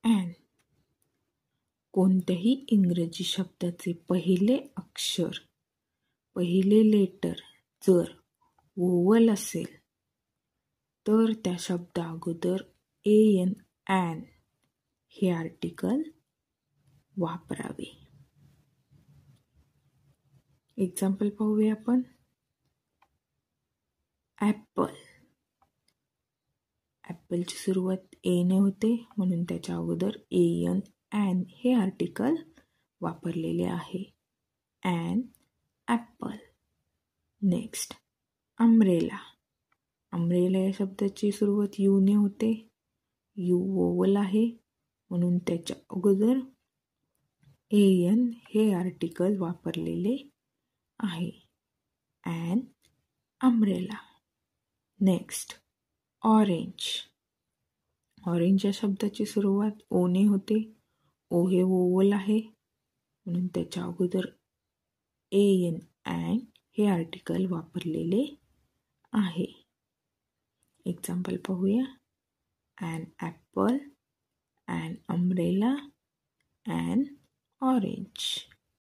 And. कोणत्याही इंग्रजी शब्दाचे पहिले अक्षर, पहिले लेटर जर वोवल असेल तर त्या शब्दा अगोदर एन ॲन हे आर्टिकल वापरावे. एक्झाम्पल पाहूया आपण. ॲपल. ॲपलची सुरुवात एने होते म्हणून त्याच्या अगोदर एन ॲन हे आर्टिकल वापरलेले आहे. An apple. Next umbrella. Umbrella या शब्दाची सुरुवात यूने होते. यू वोवल आहे म्हणून त्याच्या अगोदर एन हे आर्टिकल वापरलेले आहे. An umbrella. Next orange. Orange या शब्दाची सुरुवात ओने होते. ओ हे वोवल आहे म्हणून त्याच्या अगोदर एन ॲन हे आर्टिकल वापरलेले आहे. एक्झाम्पल पाहूया. An apple, an umbrella, an orange.